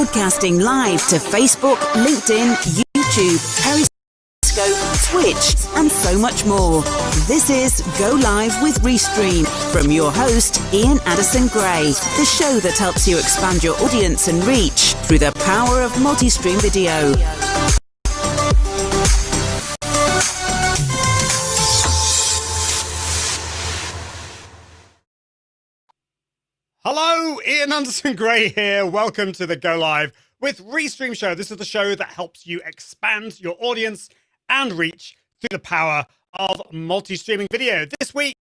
Broadcasting live to Facebook, LinkedIn, YouTube, Periscope, Twitch, and so much more. This is Go Live with Restream from your host, Ian Addison Gray, the show that helps you expand your audience and reach through the power of multi-stream video. Hello, Ian Anderson Gray here. Welcome to the Go Live with Restream show. This is the show that helps you expand your audience and reach through the power of multi-streaming video. This week,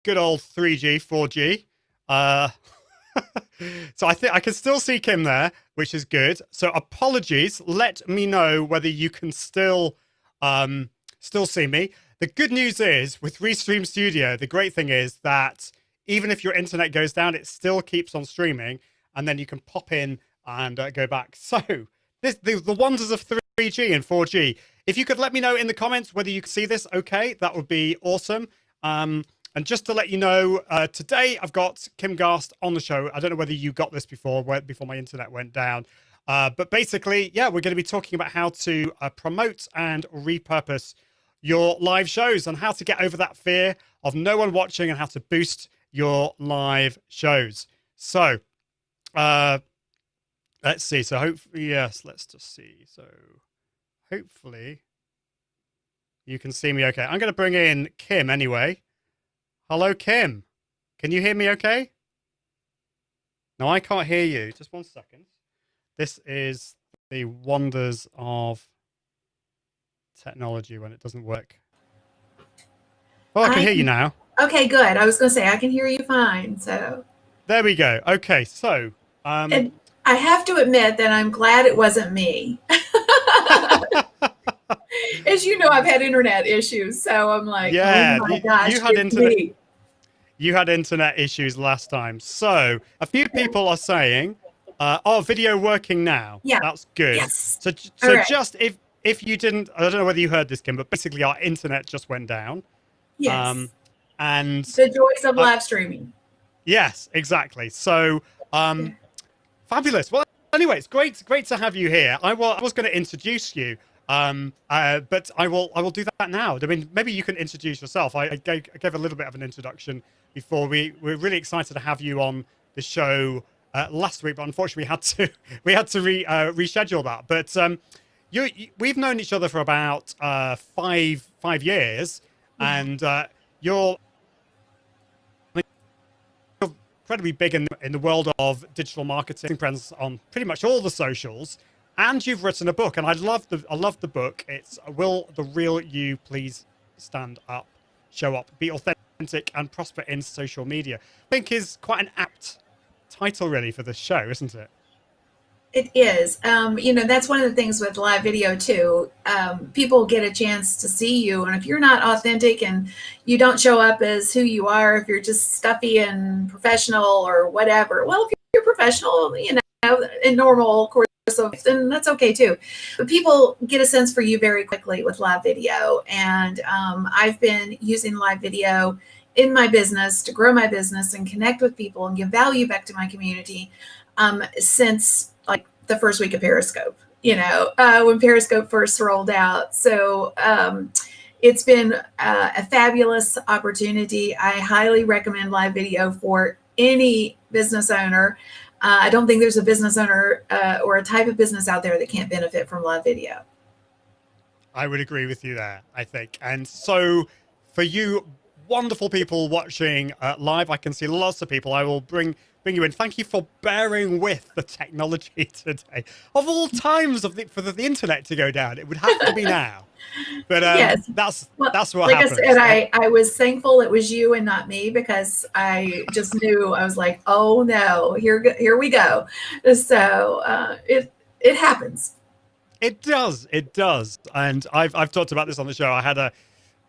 good old 3G, 4G. So I think I can still see Kim there, which is good. So apologies. Let me know whether you can still see me. The good news is with Restream Studio, the great thing is that even if your internet goes down, it still keeps on streaming, and then you can pop in and go back. So the wonders of 3G and 4G. If you could let me know in the comments whether you can see this okay, that would be awesome. And just to let you know, today I've got Kim Garst on the show. I don't know whether you got this before my internet went down. But basically, yeah, we're going to be talking about how to promote and repurpose your live shows and how to get over that fear of no one watching and how to boost your live shows. So let's see. So hopefully, yes, let's just see. So hopefully you can see me okay. I'm going to bring in Kim anyway. Hello, Kim. Can you hear me okay? No, I can't hear you. Just one second. This is the wonders of technology when it doesn't work. Oh, I can hear you now. Okay, good. I was going to say I can hear you fine. So there we go. Okay, so and I have to admit that I'm glad it wasn't me. As you know, I've had internet issues, so I'm like, yeah, oh my gosh, you had internet issues last time. So a few people are saying, "Oh, video working now." Yeah, that's good. Yes. So right. Just if you didn't, I don't know whether you heard this, Kim, but basically our internet just went down. Yes. And the joys of live streaming. Yes, exactly. So fabulous. Well, anyway, it's great to have you here. I was going to introduce you. But I will do that now. I mean, maybe you can introduce yourself. I gave a little bit of an introduction before. We're really excited to have you on the show last week, but unfortunately we had to reschedule that. But we've known each other for about 5 years, and you're incredibly big in the world of digital marketing, presence on pretty much all the socials. And you've written a book, and I love the book. It's Will the Real You Please Stand Up, Show Up, Be Authentic, and Prosper in Social Media. I think is quite an apt title, really, for this show, isn't it? It is. That's one of the things with live video, too. People get a chance to see you, and if you're not authentic and you don't show up as who you are, if you're just stuffy and professional or whatever, well, if you're professional, in normal course, then that's okay too. But people get a sense for you very quickly with live video. And I've been using live video in my business to grow my business and connect with people and give value back to my community since like the first week of Periscope, when Periscope first rolled out. So it's been a fabulous opportunity. I highly recommend live video for any business owner. I don't think there's a business owner or a type of business out there that can't benefit from live video. I would agree with you there, I think. And so for you wonderful people watching live, I can see lots of people. I will bring you in. Thank you for bearing with the technology today. Of all times for the internet to go down, it would have to be now. But yes. that's what like happens. I said, I was thankful it was you and not me, because I just knew. I was like, oh no, here we go. So it happens. It does. And I've talked about this on the show. I had a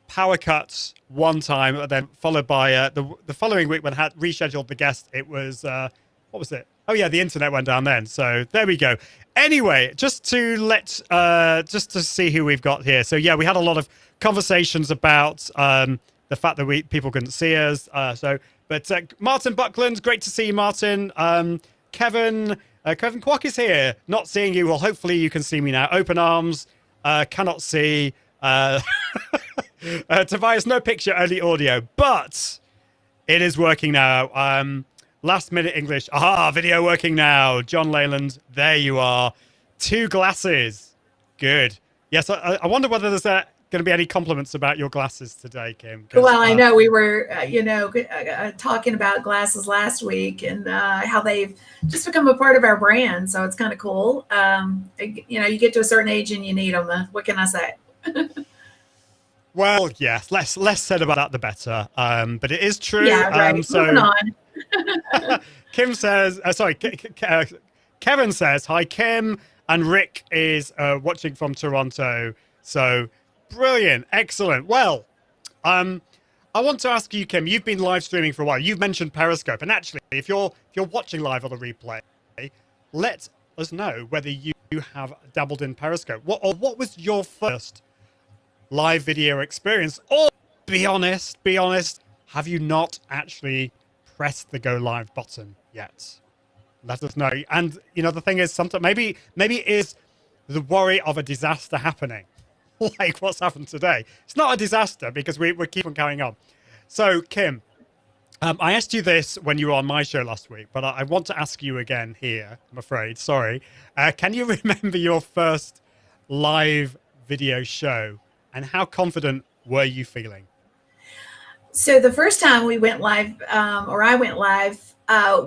power cut one time, and then followed by the following week when I had rescheduled the guest. It was what was it? Oh yeah, the internet went down then. So there we go. Anyway, just to see who we've got here. So yeah, we had a lot of conversations about the fact that people couldn't see us. But Martin Buckland, great to see you, Martin. Kevin Kwok is here. Not seeing you. Well, hopefully you can see me now. Open arms. Cannot see. Tobias, no picture, only audio, but it is working now. Last minute English. Aha, video working now. John Leyland, there you are. 2 glasses. Good. Yes, I wonder whether there's going to be any compliments about your glasses today, Kim. Well, I know we were, talking about glasses last week and how they've just become a part of our brand. So it's kind of cool. You get to a certain age and you need them. What can I say? Well, yes, less said about that, the better. But it is true. Yeah, right. Moving on. Kim says, Kevin says, hi, Kim. And Rick is watching from Toronto. So brilliant. Excellent. Well, I want to ask you, Kim, you've been live streaming for a while. You've mentioned Periscope. And actually, if you're watching live on the replay, let us know whether you have dabbled in Periscope. What was your first live video experience? Or be honest, have you not actually pressed the go live button yet? Let us know. And the thing is, sometimes maybe it is the worry of a disaster happening, like what's happened today. It's not a disaster because we keep on going on. So Kim, I asked you this when you were on my show last week, but I want to ask you again here, I'm afraid. Sorry. Can you remember your first live video show? And how confident were you feeling? So the first time we went live, or I went live,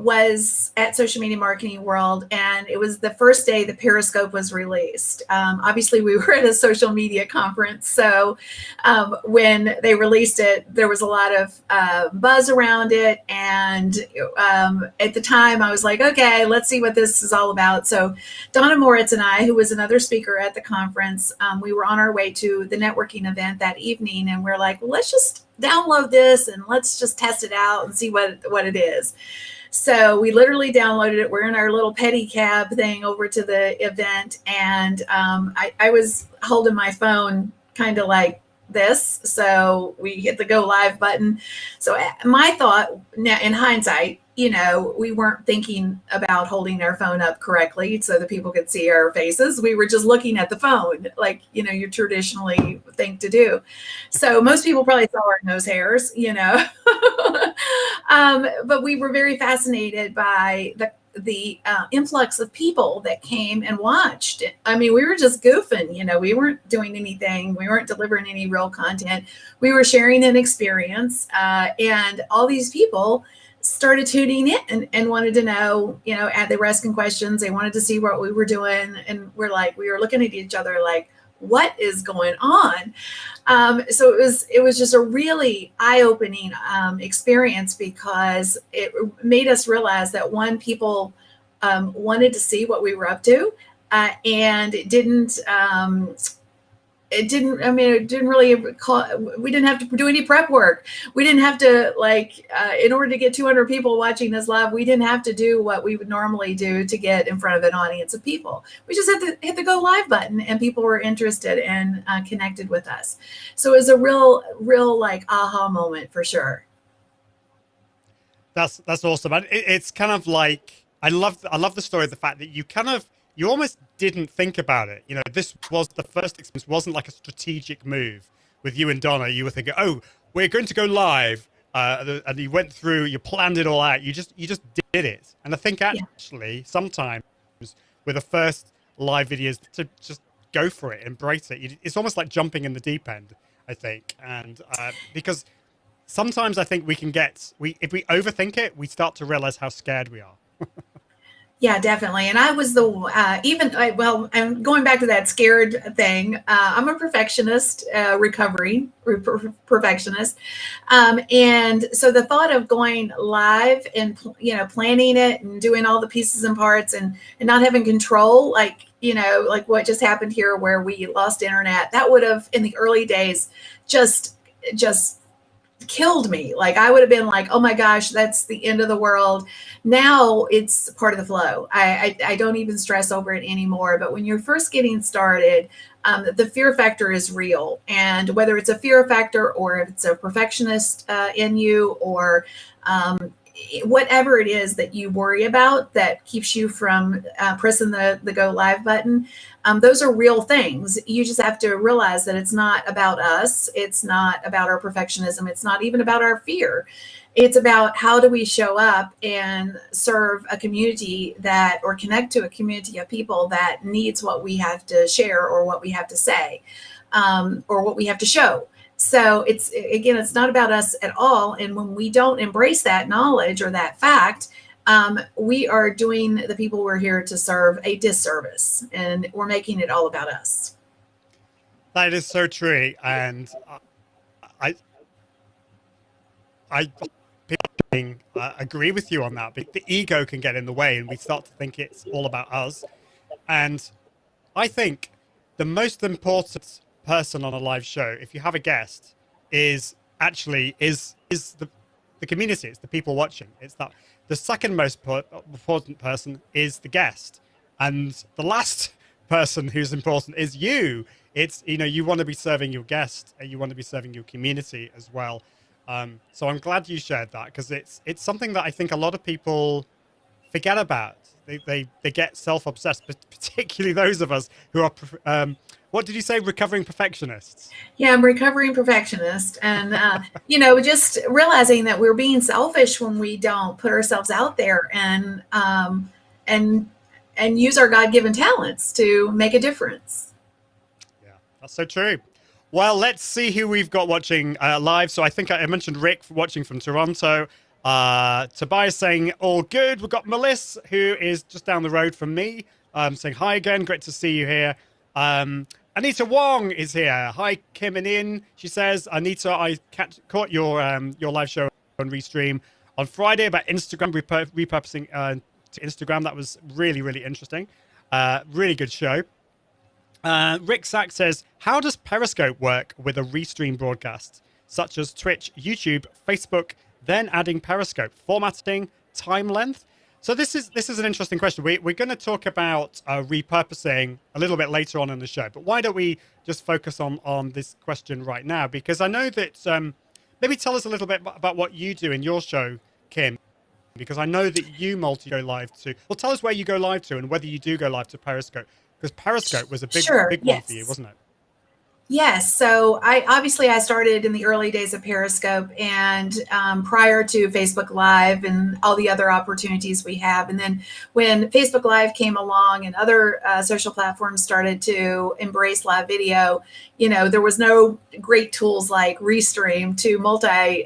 was at Social Media Marketing World, and it was the first day that Periscope was released. Obviously, we were at a social media conference, so when they released it, there was a lot of buzz around it, and at the time, I was like, okay, let's see what this is all about. So Donna Moritz and I, who was another speaker at the conference, we were on our way to the networking event that evening, and we're like, well, let's just download this and let's just test it out and see what it is. So we literally downloaded it. We're in our little pedicab thing over to the event, and I was holding my phone kind of like this. So we hit the go live button. So my thought now, in hindsight, we weren't thinking about holding our phone up correctly so that people could see our faces. We were just looking at the phone like, you traditionally think to do. So most people probably saw our nose hairs, but we were very fascinated by the influx of people that came and watched. I mean, we were just goofing, we weren't doing anything. We weren't delivering any real content. We were sharing an experience, and all these people started tuning in and wanted to know, they were asking questions. They wanted to see what we were doing. And we were looking at each other like, what is going on? So it was just a really eye-opening experience, because it made us realize that people wanted to see what we were up to, and it didn't really we didn't have to do any prep work. We didn't have to in order to get 200 people watching us live, we didn't have to do what we would normally do to get in front of an audience of people. We just had to hit the go live button, and people were interested and connected with us. So it was a real aha moment for sure. That's awesome. And it's kind of like, I love the story of the fact that you almost didn't think about it. This was the first experience, wasn't like a strategic move with you and Donna. You were thinking, oh, we're going to go live. And you went through, you planned it all out. You just did it. And I think actually sometimes with the first live videos, to just go for it, embrace it. It's almost like jumping in the deep end, I think. And because sometimes I think if we overthink it, we start to realize how scared we are. Yeah, definitely. And I was I'm going back to that scared thing. I'm a perfectionist, recovering perfectionist. And so the thought of going live and, planning it and doing all the pieces and parts and not having control, like what just happened here where we lost internet, that would have in the early days just killed me. Like I would have been like, oh my gosh, that's the end of the world. Now it's part of the flow. I don't even stress over it anymore. But when you're first getting started, the fear factor is real. And whether it's a fear factor or if it's a perfectionist in you, or whatever it is that you worry about that keeps you from pressing the go live button, those are real things. You just have to realize that it's not about us. It's not about our perfectionism. It's not even about our fear. It's about how do we show up and serve a community or connect to a community of people that needs what we have to share or what we have to say, or what we have to show. So it's not about us at all. And when we don't embrace that knowledge or that fact, we are doing the people we're here to serve a disservice, and we're making it all about us. That is so true. And I agree with you on that. But the ego can get in the way and we start to think it's all about us. And I think the most important person on a live show, if you have a guest, is the community. It's the people watching. It's that the second most important person is the guest, and the last person who's important is you. It's you want to be serving your guest, and you want to be serving your community as well. So I'm glad you shared that, because it's something that I think a lot of people forget about. They get self-obsessed, particularly those of us who are what did you say, recovering perfectionists? Yeah, I'm a recovering perfectionist. And, just realizing that we're being selfish when we don't put ourselves out there and use our God-given talents to make a difference. Yeah, that's so true. Well, let's see who we've got watching live. So I think I mentioned Rick watching from Toronto. Tobias saying all good. We've got Melissa, who is just down the road from me, saying hi again. Great to see you here. Anita Wong is here. Hi, Kim and Ian. She says, Anita, I caught your live show on Restream on Friday about Instagram repurposing to Instagram. That was really, really interesting. Really good show. Rick Sack says, how does Periscope work with a Restream broadcast, such as Twitch, YouTube, Facebook, then adding Periscope, formatting, time length? So this is an interesting question. We're going to talk about repurposing a little bit later on in the show, but why don't we just focus on this question right now? Because I know that maybe tell us a little bit about what you do in your show, Kim, because I know that you go live to. Well, tell us where you go live to and whether you do go live to Periscope, because Periscope was a big one for you, wasn't it? Yes. So I started in the early days of Periscope and prior to Facebook Live and all the other opportunities we have. And then when Facebook Live came along and other social platforms started to embrace live video, there was no great tools like Restream to multicast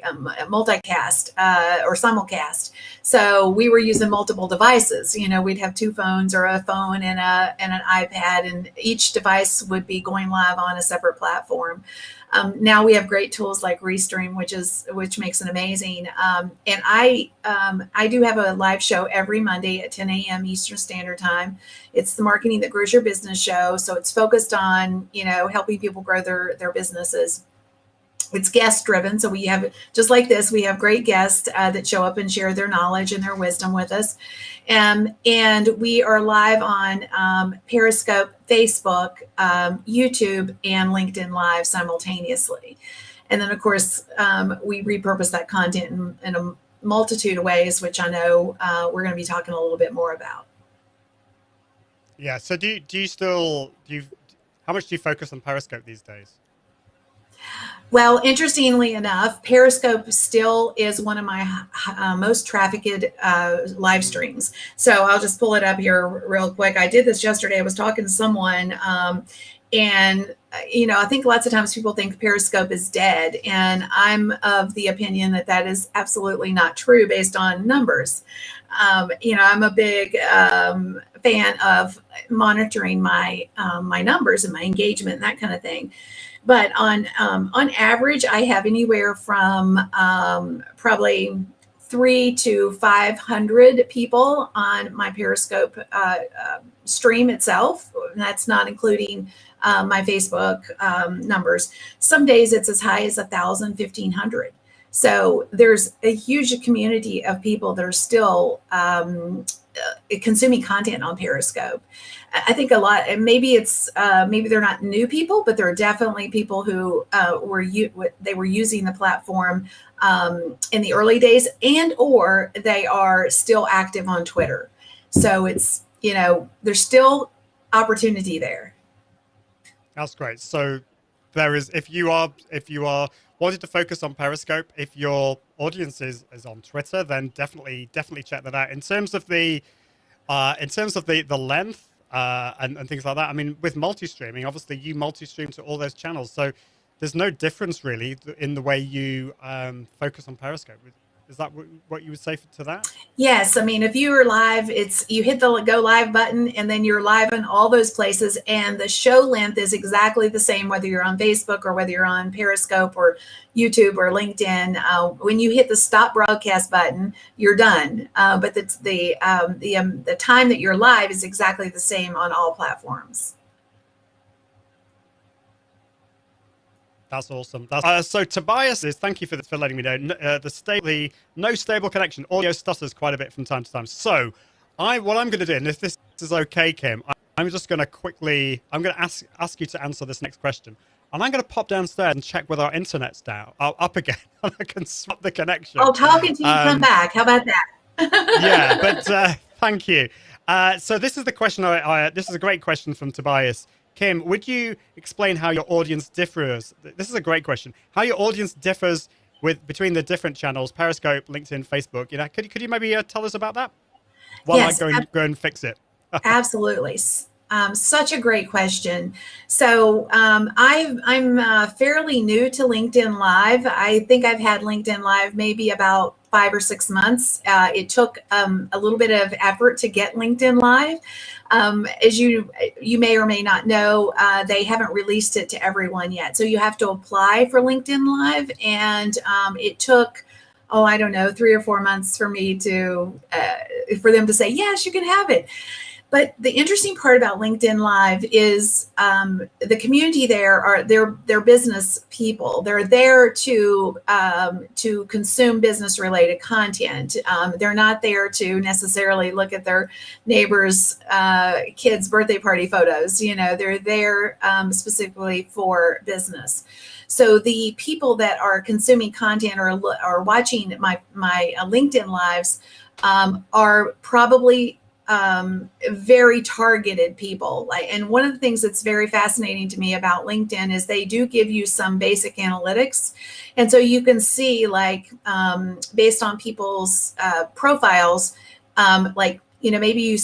or simulcast. So we were using multiple devices. We'd have two phones or a phone and an iPad, and each device would be going live on a separate platform. Now we have great tools like Restream, which makes it amazing. And I do have a live show every Monday at 10 a.m. Eastern Standard Time. It's the Marketing That Grows Your Business show. So it's focused on, helping people grow their businesses. It's guest driven. So we have, just like this, we have great guests that show up and share their knowledge and their wisdom with us. And we are live on Periscope, Facebook, YouTube, and LinkedIn Live simultaneously. And then, of course, we repurpose that content in a multitude of ways, which I know we're going to be talking a little bit more about. Yeah. So how much do you focus on Periscope these days? Well, interestingly enough, Periscope still is one of my most trafficked live streams. So I'll just pull it up here real quick. I did this yesterday. I was talking to someone and I think lots of times people think Periscope is dead. And I'm of the opinion that is absolutely not true based on numbers. I'm a big fan of monitoring my numbers and my engagement and that kind of thing. But on average, I have anywhere from probably 300 to 500 people on my Periscope stream itself. And that's not including my Facebook numbers. Some days it's as high as 1,000, 1,500. So there's a huge community of people that are still consuming content on Periscope. I think a lot, and maybe they're not new people, but there are definitely people who were using the platform in the early days, and or they are still active on Twitter. So it's there's still opportunity there. That's great. So there is, if you are wanting to focus on Periscope, if your audience is on Twitter, then definitely check that out. In terms of the length and things like that, I mean, with multi-streaming, obviously you multi-stream to all those channels, so there's no difference really in the way you focus on Periscope. Is that what you would say to that? Yes. I mean, if you are live, you hit the go live button and then you're live in all those places, and the show length is exactly the same, whether you're on Facebook or whether you're on Periscope or YouTube or LinkedIn. When you hit the stop broadcast button, you're done. But the time that you're live is exactly the same on all platforms. That's awesome. So Tobias thank you for letting me know. The no stable connection. Audio stutters quite a bit from time to time. So what I'm going to do, and if this is okay, Kim, I'm just going to ask you to answer this next question. And I'm going to pop downstairs and check whether our internet's up again. And I can swap the connection. I'll talk until you come back. How about that? Yeah, but thank you. So this is the question. This is a great question from Tobias. Kim, would you explain how your audience differs? This is a great question. How your audience differs between the different channels, Periscope, LinkedIn, Facebook. Could you maybe tell us about that? While I go and fix it. Absolutely. Such a great question. So I'm fairly new to LinkedIn Live. I think I've had LinkedIn Live maybe about 5 or 6 months. It took a little bit of effort to get LinkedIn Live. As you may or may not know, they haven't released it to everyone yet. So you have to apply for LinkedIn Live, and it took, I don't know, 3 or 4 months for me to for them to say, yes, you can have it. But the interesting part about LinkedIn Live is the community there are they're business people. They're there to consume business related content. They're not there to necessarily look at their neighbors' kids' birthday party photos. They're there specifically for business. So the people that are consuming content or watching my LinkedIn Lives are probably very targeted people. And one of the things that's very fascinating to me about LinkedIn is they do give you some basic analytics. And so you can see, like, based on people's profiles, maybe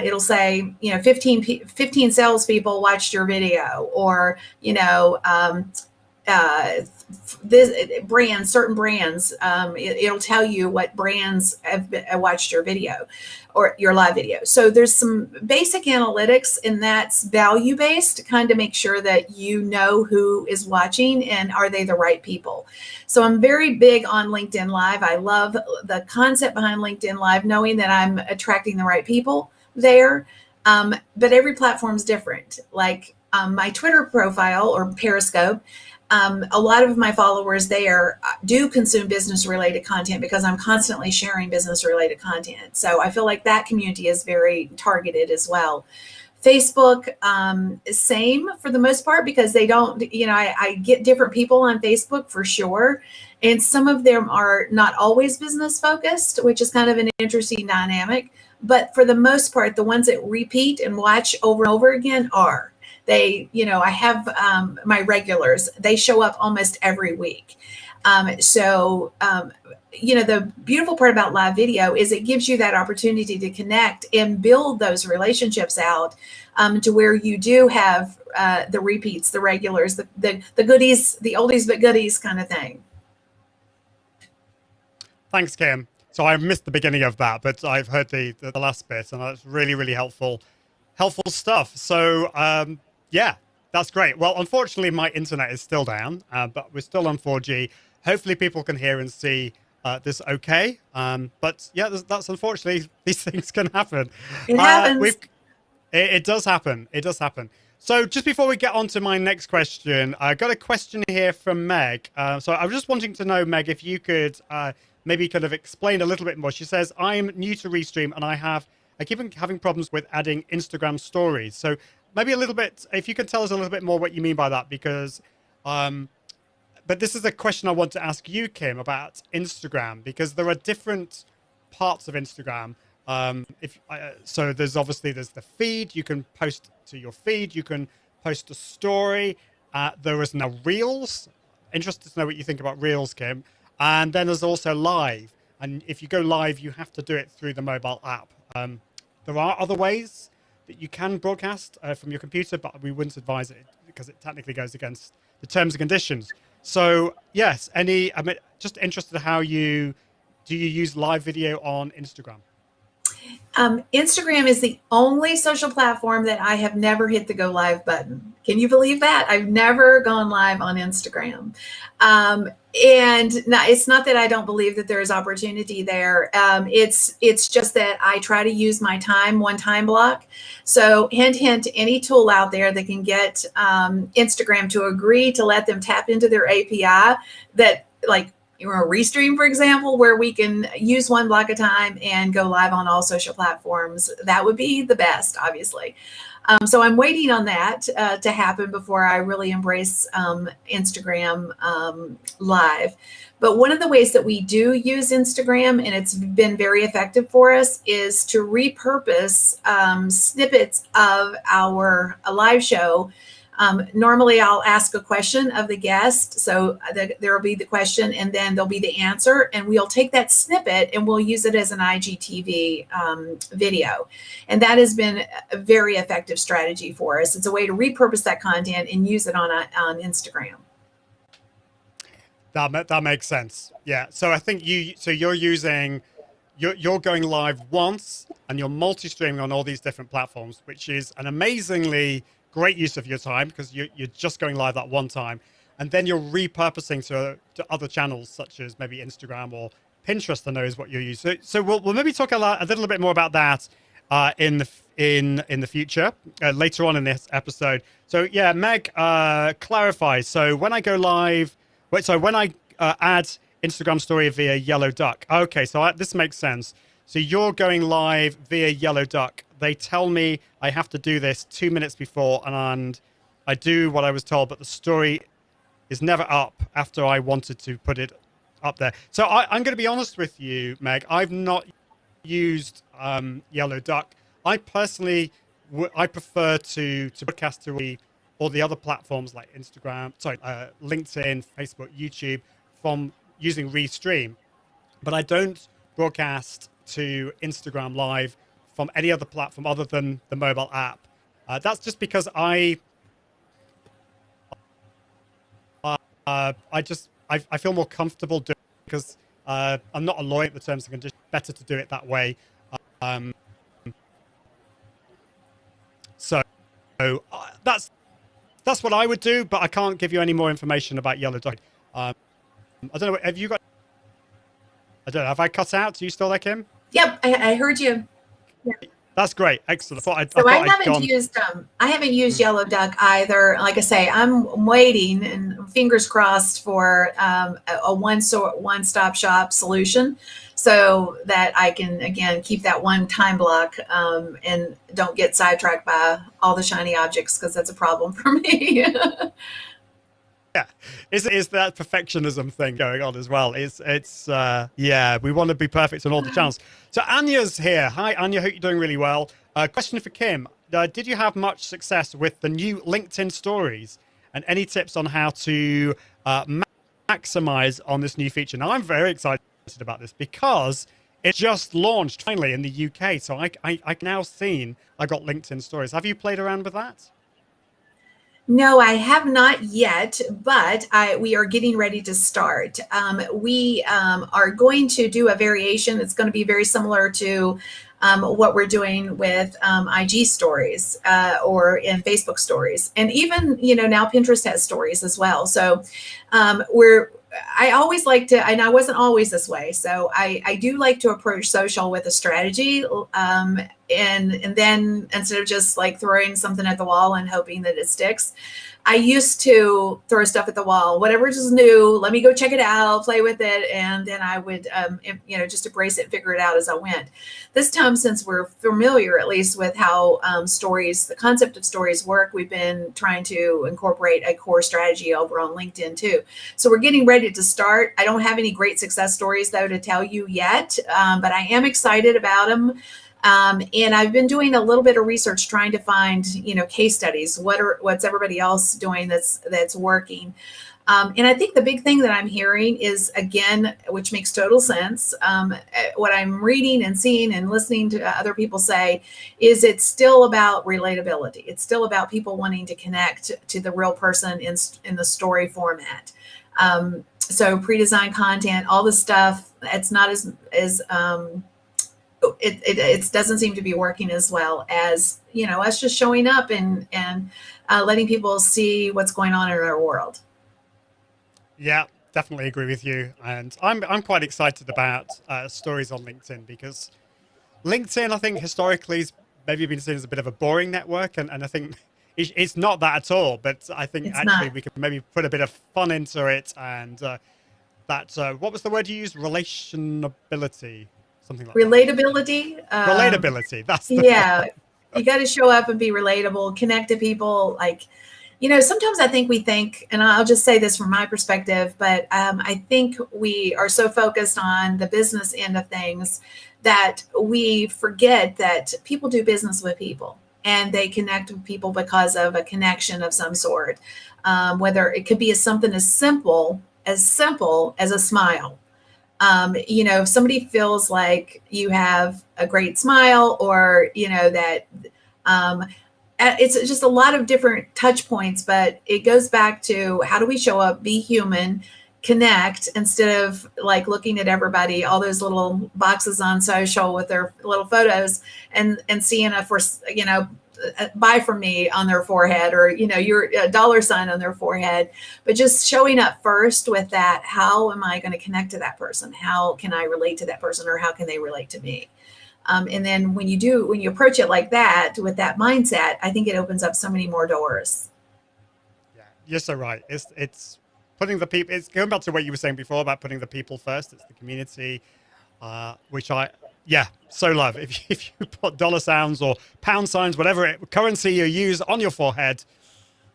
it'll say, 15 salespeople watched your video, or, certain brands, it'll tell you what brands have watched your video or your live video. So there's some basic analytics, and that's value based to kind of make sure that you know who is watching and are they the right people. So I'm very big on LinkedIn Live. I love the concept behind LinkedIn Live, knowing that I'm attracting the right people there. But every platform's different. Like my Twitter profile or Periscope, a lot of my followers there do consume business related content because I'm constantly sharing business related content. So I feel like that community is very targeted as well. Facebook, same for the most part, because they don't, I get different people on Facebook for sure. And some of them are not always business focused, which is kind of an interesting dynamic. But for the most part, the ones that repeat and watch over and over again are. I have my regulars. They show up almost every week. The beautiful part about live video is it gives you that opportunity to connect and build those relationships out to where you do have the repeats, the regulars, the goodies, the oldies but goodies kind of thing. Thanks, Kim. So I missed the beginning of that, but I've heard the last bit, and that's really, really helpful stuff. So yeah, that's great. Well, unfortunately, my internet is still down, but we're still on 4G. Hopefully people can hear and see this okay. But yeah, that's unfortunately, these things can happen. It happens. It does happen. It does happen. So just before we get on to my next question, I got a question here from Meg. So I was just wanting to know, Meg, if you could maybe kind of explain a little bit more. She says, I'm new to Restream and I keep having problems with adding Instagram stories. So maybe a little bit, if you could tell us a little bit more what you mean by that, because, but this is a question I want to ask you, Kim, about Instagram, because there are different parts of Instagram. So there's the feed. You can post to your feed. You can post a story. There is now Reels. Interested to know what you think about Reels, Kim. And then there's also Live. And if you go live, you have to do it through the mobile app. There are other ways that you can broadcast from your computer, but we wouldn't advise it because it technically goes against the terms and conditions. So yes, I'm just interested in how do you use live video on Instagram? Instagram is the only social platform that I have never hit the go live button. Can you believe that? I've never gone live on Instagram. And now, it's not that I don't believe that there is opportunity there. It's just that I try to use my one time block. So hint, any tool out there that can get Instagram to agree to let them tap into their API that, like, Restream, for example, where we can use one block at a time and go live on all social platforms. That would be the best, obviously. So I'm waiting on that to happen before I really embrace Instagram live. But one of the ways that we do use Instagram, and it's been very effective for us, is to repurpose snippets of our live show. Normally I'll ask a question of the guest. So there will be the question and then there'll be the answer, and we'll take that snippet and we'll use it as an IGTV video. And that has been a very effective strategy for us. It's a way to repurpose that content and use it on Instagram. That makes sense. Yeah. So I think you're going live once and you're multi-streaming on all these different platforms, which is an amazingly great use of your time because you're just going live that one time. And then you're repurposing to other channels such as maybe Instagram or Pinterest, I know is what you use. So we'll maybe talk a little bit more about that in the future later on in this episode. So yeah, Meg clarifies. So when I go live, when I add Instagram story via Yellow Duck. Okay, so this makes sense. So you're going live via Yellow Duck. They tell me I have to do this 2 minutes before, and I do what I was told, but the story is never up after I wanted to put it up there. So I'm going to be honest with you, Meg. I've not used Yellow Duck. I personally, I prefer to broadcast to all the other platforms like Instagram, LinkedIn, Facebook, YouTube from using Restream, but I don't broadcast to Instagram Live from any other platform other than the mobile app. That's just because I feel more comfortable doing it because I'm not a lawyer at the terms and conditions. Better to do it that way. So that's what I would do, but I can't give you any more information about Yellow Duck. I don't know. Have you got? I don't know. Have I cut out? Are you still there, Kim? Yep, I heard you. Yeah. That's great. Excellent. I haven't used Yellow Duck either. Like I say, I'm waiting and fingers crossed for a one-stop shop solution, so that I can again keep that one time block and don't get sidetracked by all the shiny objects, because that's a problem for me. Yeah, is that perfectionism thing going on as well? Yeah, we want to be perfect on all the channels. So Anya's here. Hi, Anya. Hope you're doing really well. Question for Kim: did you have much success with the new LinkedIn stories, and any tips on how to maximize on this new feature? Now, I'm very excited about this because it just launched finally in the UK. So I now seen I got LinkedIn stories. Have you played around with that? No, I have not yet, but we are getting ready to start. We are going to do a variation. It's going to be very similar to what we're doing with IG stories or in Facebook stories. And even, now Pinterest has stories as well. So I always like to, and I wasn't always this way. So I do like to approach social with a strategy. And then instead of just like throwing something at the wall and hoping that it sticks, I used to throw stuff at the wall, whatever is new, let me go check it out, play with it. And then I would, just embrace it, figure it out as I went. This time, since we're familiar, at least with how the concept of stories work, we've been trying to incorporate a core strategy over on LinkedIn too. So we're getting ready to start. I don't have any great success stories though to tell you yet, but I am excited about them. And I've been doing a little bit of research trying to find, case studies. What's everybody else doing that's working? And I think the big thing that I'm hearing is, again, which makes total sense, what I'm reading and seeing and listening to other people say is it's still about relatability. It's still about people wanting to connect to the real person in the story format. So pre-designed content, all the stuff, it's not as it doesn't seem to be working as well as, us just showing up and letting people see what's going on in our world. Yeah, definitely agree with you. And I'm quite excited about stories on LinkedIn, because LinkedIn, I think historically has maybe been seen as a bit of a boring network. And I think it's not that at all. But I think we can maybe put a bit of fun into it. And what was the word you used? Relationability. Something like relatability. Relatability. That's yeah. You got to show up and be relatable, connect to people. Like, sometimes I think we think, and I'll just say this from my perspective, but I think we are so focused on the business end of things that we forget that people do business with people, and they connect with people because of a connection of some sort. Whether it could be something as simple as a smile. If somebody feels like you have a great smile, or, that it's just a lot of different touch points, but it goes back to how do we show up, be human, connect instead of like looking at everybody, all those little boxes on social with their little photos and seeing buy from me on their forehead, or, your dollar sign on their forehead, but just showing up first with that. How am I going to connect to that person? How can I relate to that person, or how can they relate to me? And then when you approach it like that, with that mindset, I think it opens up so many more doors. Yeah, you're so right. It's putting the people, it's going back to what you were saying before about putting the people first. It's the community, which so love. If you put dollar signs or pound signs, whatever currency you use on your forehead,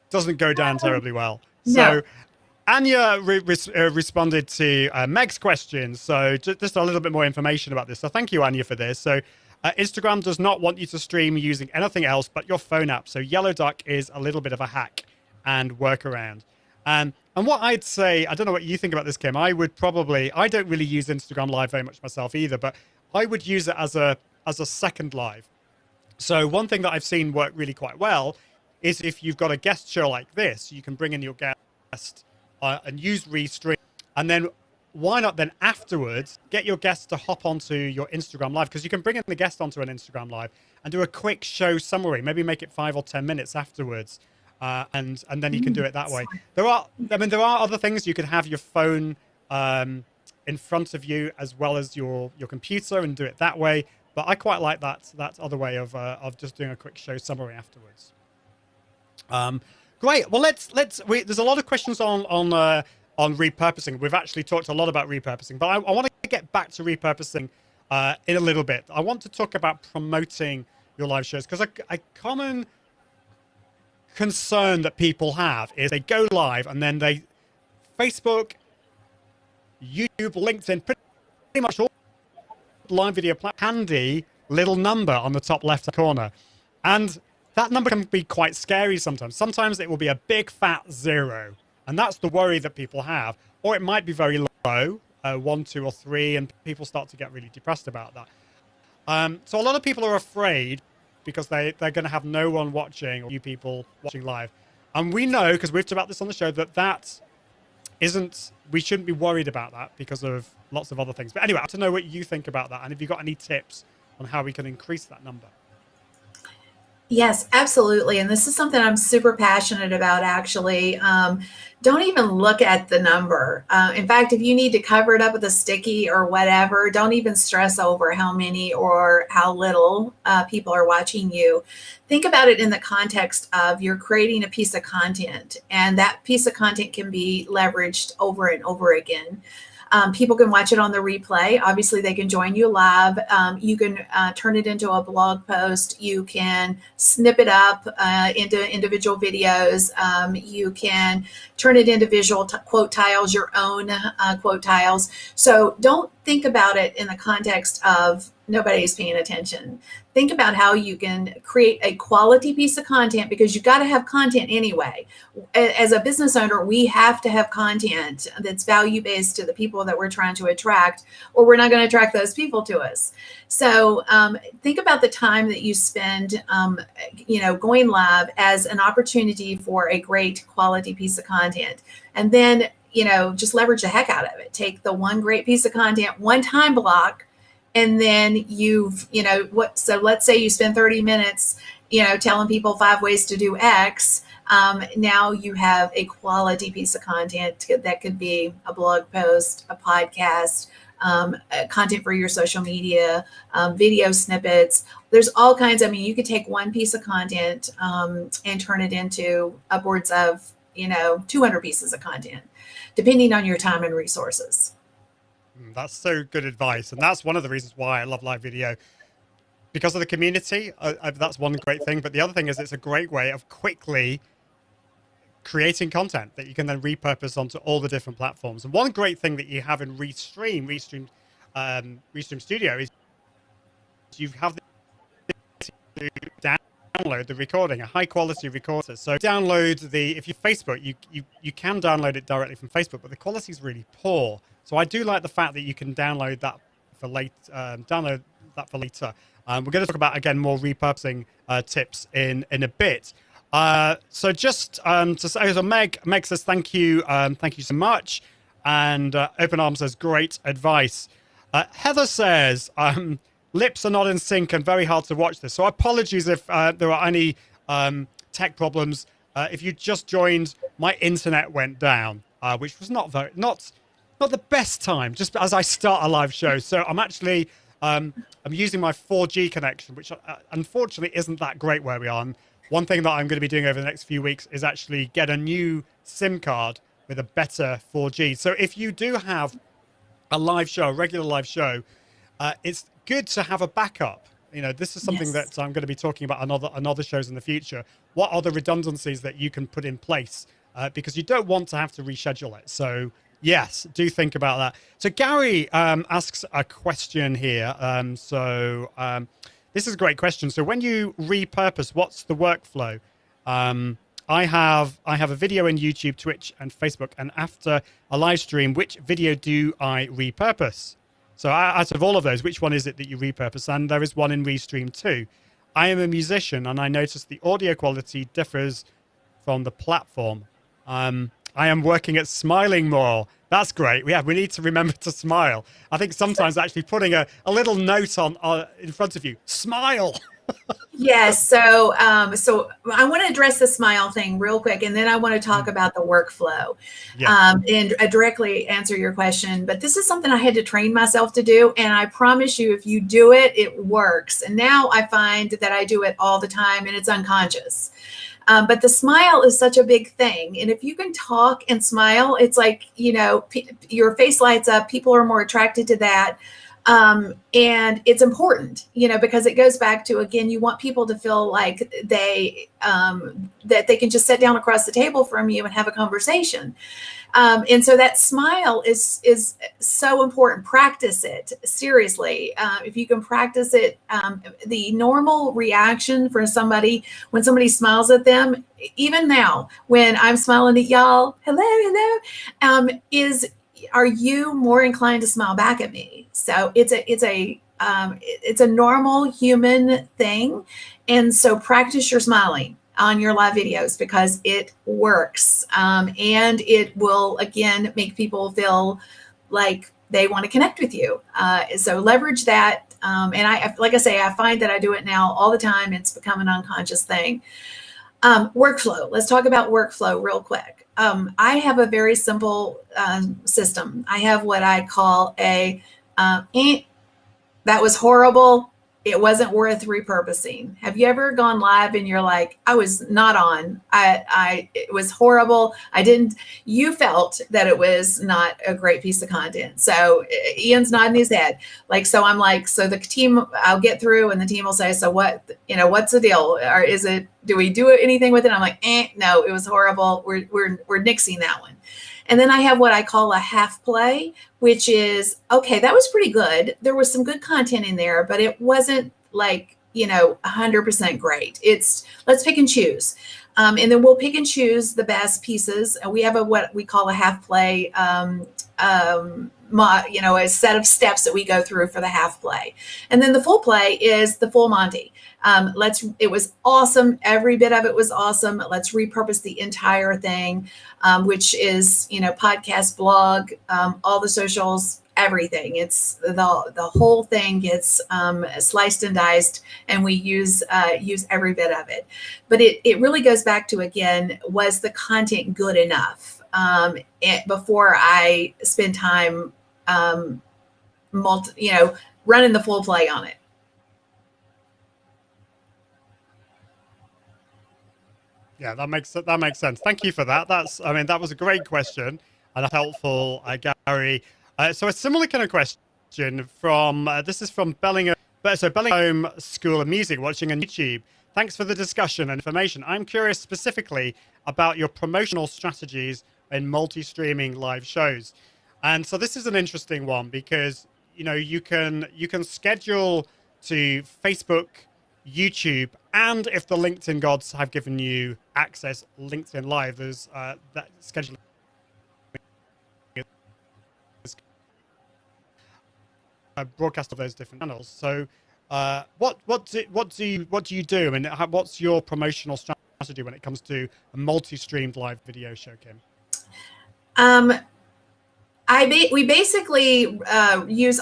doesn't go down terribly well. No. So Anya responded to Meg's question. So just a little bit more information about this. So thank you, Anya, for this. So Instagram does not want you to stream using anything else but your phone app. So Yellow Duck is a little bit of a hack and workaround. And what I'd say, I don't know what you think about this, Kim. I don't really use Instagram Live very much myself either, but I would use it as a second live. So one thing that I've seen work really quite well is if you've got a guest show like this, you can bring in your guest and use Restream. And then why not then afterwards get your guests to hop onto your Instagram Live, because you can bring in the guest onto an Instagram Live and do a quick show summary, maybe make it 5 or 10 minutes afterwards. And then you can do it that way. There are other things. You could have your phone in front of you as well as your computer and do it that way. But I quite like that other way of just doing a quick show summary afterwards. Great. Well, there's a lot of questions on repurposing. We've actually talked a lot about repurposing, but I want to get back to repurposing in a little bit. I want to talk about promoting your live shows, because a common concern that people have is they go live and then Facebook, YouTube, LinkedIn, pretty much all live video handy little number on the top left corner, and that number can be quite scary sometimes. Sometimes it will be a big fat 0, and that's the worry that people have. Or it might be very low, 1, 2, or 3, and people start to get really depressed about that. So a lot of people are afraid because they're going to have no one watching, or you people watching live. And we know, because we've talked about this on the show, we shouldn't be worried about that because of lots of other things. But anyway, I want to know what you think about that, and if you've got any tips on how we can increase that number. Yes, absolutely. And this is something I'm super passionate about, actually. Don't even look at the number. In fact, if you need to cover it up with a sticky or whatever, don't even stress over how many or how little people are watching you. Think about it in the context of you're creating a piece of content, and that piece of content can be leveraged over and over again. People can watch it on the replay. Obviously, they can join you live. You can turn it into a blog post. You can snip it up into individual videos. You can turn it into visual quote tiles, your own quote tiles. So don't think about it in the context of nobody's paying attention. Think about how you can create a quality piece of content, because you've got to have content anyway. As a business owner, we have to have content that's value-based to the people that we're trying to attract, or we're not going to attract those people to us. So think about the time that you spend, going live as an opportunity for a great quality piece of content. And then, just leverage the heck out of it. Take the one great piece of content, one time block, and then so let's say you spend 30 minutes, telling people 5 ways to do X. Now you have a quality piece of content that could be a blog post, a podcast, content for your social media, video snippets. There's all kinds. You could take one piece of content and turn it into upwards of, 200 pieces of content, depending on your time and resources. That's so good advice. And that's one of the reasons why I love live video, because of the community. That's one great thing. But the other thing is it's a great way of quickly creating content that you can then repurpose onto all the different platforms. And one great thing that you have in Restream Studio is you have the download the recording, a high quality recorder. So if you Facebook, you can download it directly from Facebook, but the quality is really poor. So I do like the fact that you can download that for later. We're going to talk about, again, more repurposing tips in a bit. So just to say, so Meg says thank you so much. And Open Arm says, great advice. Heather says, lips are not in sync and very hard to watch this. So apologies if there are any tech problems. If you just joined, my internet went down, which was not the best time, just as I start a live show. So I'm actually I'm using my 4G connection, which unfortunately isn't that great where we are. And one thing that I'm going to be doing over the next few weeks is actually get a new SIM card with a better 4G. So if you do have a live show, a regular live show, it's good to have a backup. You know, this is something that I'm going to be talking about on other shows in the future. What are the redundancies that you can put in place? Because you don't want to have to reschedule it. So yes, do think about that. So Gary asks a question here. This is a great question. So when you repurpose, what's the workflow? I have a video in YouTube, Twitch, and Facebook, and after a live stream, which video do I repurpose? So out of all of those, which one is it that you repurpose? And there is one in Restream too. I am a musician, and I noticed the audio quality differs from the platform. I am working at smiling more. That's great. We need to remember to smile. I think sometimes actually putting a little note on in front of you, smile. Yes. So I want to address the smile thing real quick, and then I want to talk about the workflow and directly answer your question. But this is something I had to train myself to do. And I promise you, if you do it, it works. And now I find that I do it all the time and it's unconscious. But the smile is such a big thing. And if you can talk and smile, it's like, you know, your face lights up. People are more attracted to that. And it's important, you know, because it goes back to, again, you want people to feel like that they can just sit down across the table from you and have a conversation. And so that smile is so important. Practice it seriously. If you can practice it, the normal reaction for somebody when somebody smiles at them, even now when I'm smiling at y'all, hello, are you more inclined to smile back at me? So it's a normal human thing. And so practice your smiling on your live videos because it works. And it will, again, make people feel like they want to connect with you. So leverage that. And like I say, I find that I do it now all the time. It's become an unconscious thing. Workflow. Let's talk about workflow real quick. I have a very simple system. I have what I call a that was horrible. It wasn't worth repurposing. Have you ever gone live and you're like, I was not on. It was horrible. You felt that it was not a great piece of content. So Ian's nodding his head. So I'm like, so the team, I'll get through and the team will say, so what, what's the deal? Or do we do anything with it? I'm like, no, it was horrible. We're nixing that one. And then I have what I call a half play, which is, okay, that was pretty good. There was some good content in there, but it wasn't 100% great. Let's pick and choose. And then we'll pick and choose the best pieces. And we have what we call a half play, a set of steps that we go through for the half play. And then the full play is the full Monty. It was awesome. Every bit of it was awesome. Let's repurpose the entire thing, which is, podcast, blog, all the socials, everything. It's the whole thing gets sliced and diced, and we use every bit of it. But it really goes back to, again, was the content good enough before I spend time running the full play on it. Yeah, that makes sense. Thank you for that. That was a great question and helpful, Gary. So a similar kind of question from this is from Bellingham School of Music, watching on YouTube. Thanks for the discussion and information. I'm curious specifically about your promotional strategies in multi-streaming live shows. And so this is an interesting one because you can schedule to Facebook, YouTube, and if the LinkedIn gods have given you access, LinkedIn Live, there's that scheduling broadcast of those different channels. So what do you do? And what's your promotional strategy when it comes to a multi-streamed live video show, Kim? We basically use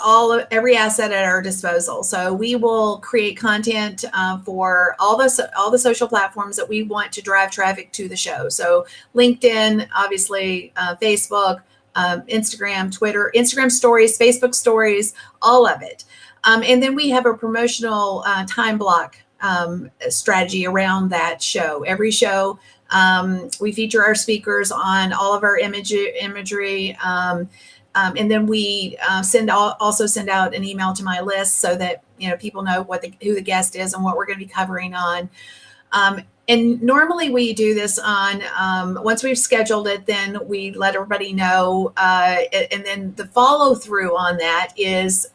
every asset at our disposal. So we will create content for all the social platforms that we want to drive traffic to the show. So LinkedIn, obviously, Facebook, Instagram, Twitter, Instagram stories, Facebook stories, all of it. And then we have a promotional time block strategy around that show. Every show, we feature our speakers on all of our imagery. And then we also send out an email to my list so that people know who the guest is and what we're going to be covering on. And normally we do this on once we've scheduled it, then we let everybody know, and then the follow through on that is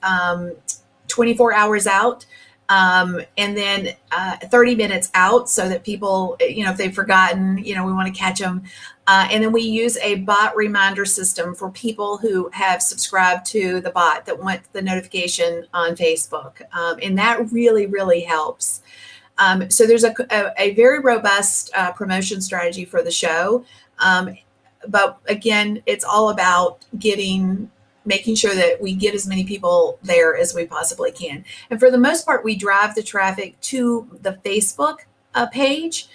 24 hours out. And then 30 minutes out so that people, if they've forgotten, we want to catch them. And then we use a bot reminder system for people who have subscribed to the bot that want the notification on Facebook. And that really, really helps. So there's a very robust promotion strategy for the show. But again, it's all about making sure that we get as many people there as we possibly can. And for the most part, we drive the traffic to the Facebook page.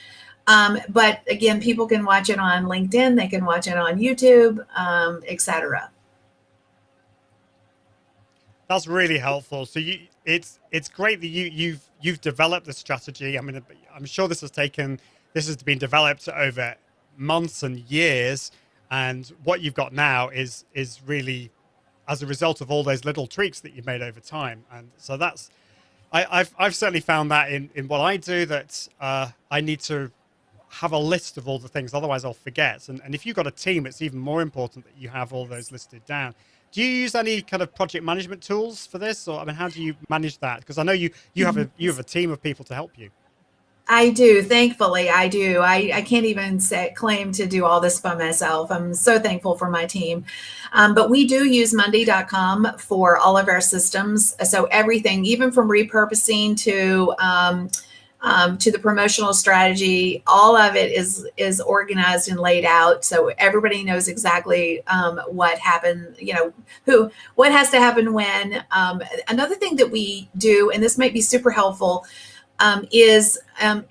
But again, people can watch it on LinkedIn, they can watch it on YouTube, etc. That's really helpful. So it's great that you've developed the strategy. I mean, I'm sure this has been developed over months and years, and what you've got now is really as a result of all those little tweaks that you've made over time. And so I've certainly found that in what I do, that I need to have a list of all the things, otherwise I'll forget. And if you've got a team, it's even more important that you have all those listed down. Do you use any kind of project management tools for this? Or, I mean, how do you manage that? Because I know you have a team of people to help you. I do. Thankfully, I do. I can't even claim to do all this by myself. I'm so thankful for my team. But we do use Monday.com for all of our systems. So everything, even from repurposing to the promotional strategy, all of it is organized and laid out. So everybody knows exactly what happened, what has to happen when. Another thing that we do, and this might be super helpful, is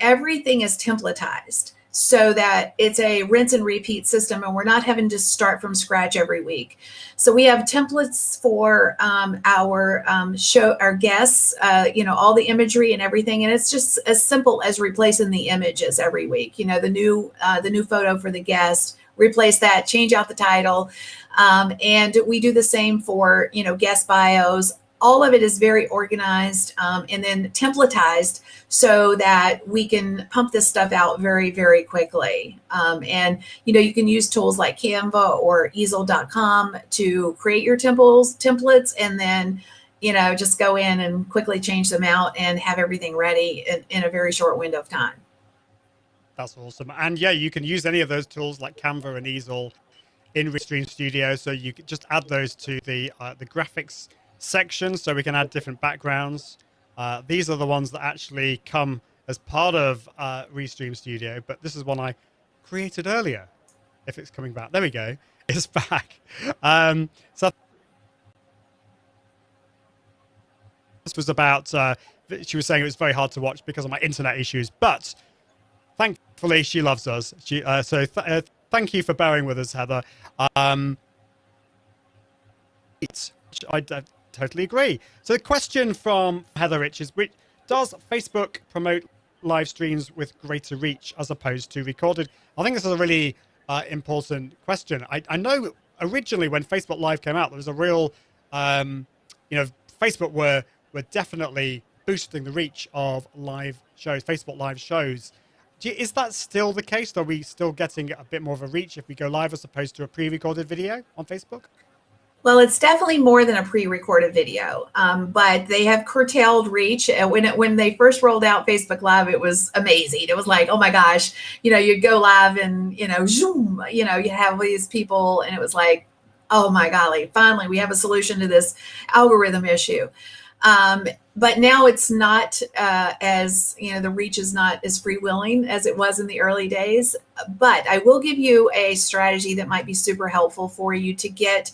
everything is templatized so that it's a rinse and repeat system, and we're not having to start from scratch every week. So we have templates for our guests, all the imagery and everything, and it's just as simple as replacing the images every week. The new photo for the guest, replace that, change out the title, and we do the same for guest bios. All of it is very organized and then templatized so that we can pump this stuff out very, very quickly. And you can use tools like Canva or easel.com to create your templates, and then just go in and quickly change them out and have everything ready in a very short window of time. That's awesome. And yeah, you can use any of those tools like Canva and Easel in Restream Studio. So you can just add those to the graphics section, so we can add different backgrounds. These are the ones that actually come as part of Restream Studio, but this is one I created earlier. If it's coming back, there we go. It's back. So this was about, she was saying it was very hard to watch because of my internet issues, but thankfully she loves us. Thank you for bearing with us, Heather. I totally agree. So the question from Heather Rich is, does Facebook promote live streams with greater reach as opposed to recorded? I think this is a really important question. I know originally when Facebook Live came out, there was a real, Facebook were definitely boosting the reach of live shows, Facebook Live shows. Is that still the case? Are we still getting a bit more of a reach if we go live as opposed to a pre-recorded video on Facebook? Well, it's definitely more than a pre-recorded video, but they have curtailed reach. When they first rolled out Facebook Live, it was amazing. It was like, oh my gosh, you'd go live and, zoom, you have these people, and it was like, oh my golly, finally we have a solution to this algorithm issue. But now it's not as, the reach is not as freewheeling as it was in the early days. But I will give you a strategy that might be super helpful for you to get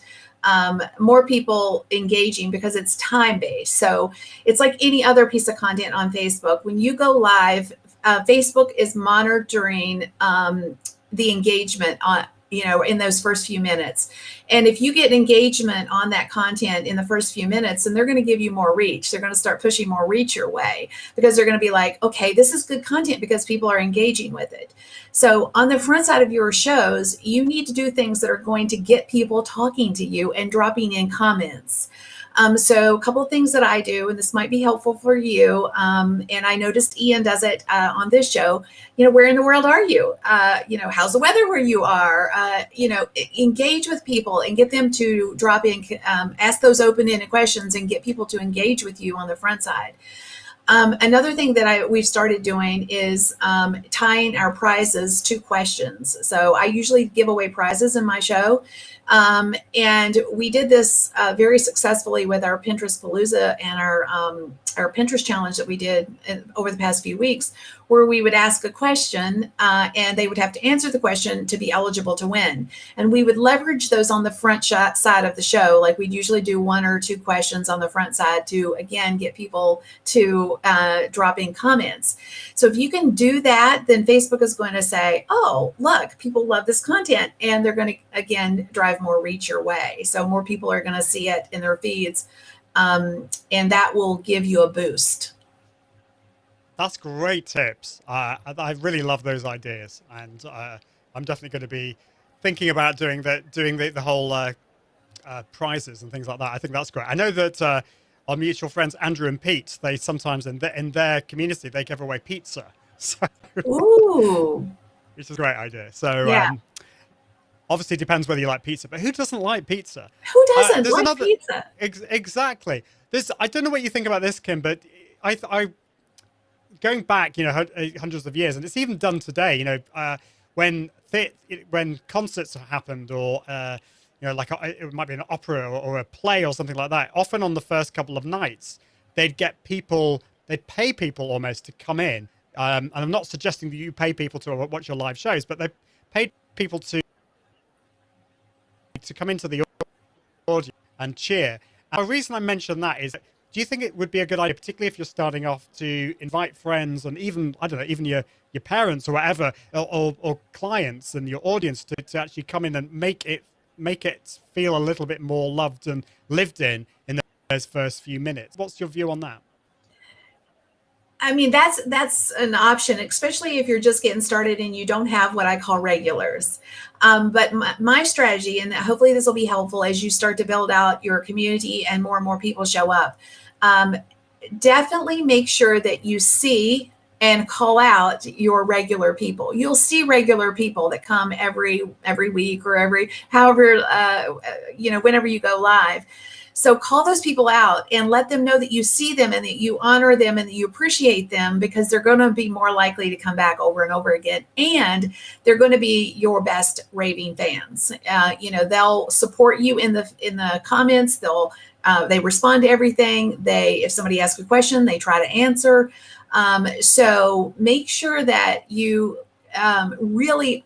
more people engaging because it's time-based. So it's like any other piece of content on Facebook. When you go live, Facebook is monitoring the engagement on, in those first few minutes. And if you get engagement on that content in the first few minutes, then they're going to give you more reach. They're going to start pushing more reach your way because they're going to be like, okay, this is good content because people are engaging with it. So on the front side of your shows, you need to do things that are going to get people talking to you and dropping in comments. So a couple of things that I do, and this might be helpful for you. And I noticed Ian does it on this show. Where in the world are you? How's the weather where you are? Engage with people and get them to drop in, ask those open-ended questions and get people to engage with you on the front side. Another thing that we've started doing is tying our prizes to questions. So I usually give away prizes in my show. And we did this very successfully with our Pinterest Palooza and our Pinterest challenge that we did over the past few weeks, where we would ask a question and they would have to answer the question to be eligible to win. And we would leverage those on the front side of the show. Like we'd usually do 1 or 2 questions on the front side to, again, get people to drop in comments. So if you can do that, then Facebook is going to say, oh, look, people love this content. And they're going to, again, drive more reach your way. So more people are going to see it in their feeds. And that will give you a boost. That's great tips. I really love those ideas, and I'm definitely going to be thinking about doing the whole prizes and things like that. I think that's great. I know that our mutual friends Andrew and Pete, they sometimes in their community they give away pizza. So, ooh, which is a great idea. So yeah. Obviously it depends whether you like pizza, but who doesn't like pizza? Who doesn't like pizza? Exactly. I don't know what you think about this, Kim, but I going back, hundreds of years, and it's even done today. When concerts happened, or it might be an opera or a play or something like that. Often on the first couple of nights, they'd pay people almost to come in. And I'm not suggesting that you pay people to watch your live shows, but they paid people to come into the audience and cheer. And the reason I mention that is, do you think it would be a good idea, particularly if you're starting off, to invite friends and even, I don't know, even your parents or whatever, or clients and your audience to actually come in and make it feel a little bit more loved and lived in those first few minutes? What's your view on that? I mean, that's an option, especially if you're just getting started and you don't have what I call regulars. But my strategy, and hopefully this will be helpful as you start to build out your community and more people show up, definitely make sure that you see and call out your regular people. You'll see regular people that come every week or whenever you go live. So call those people out and let them know that you see them and that you honor them and that you appreciate them, because they're going to be more likely to come back over and over again. And they're going to be your best raving fans. They'll support you in the comments. They respond to everything. If somebody asks a question, they try to answer. So make sure that you really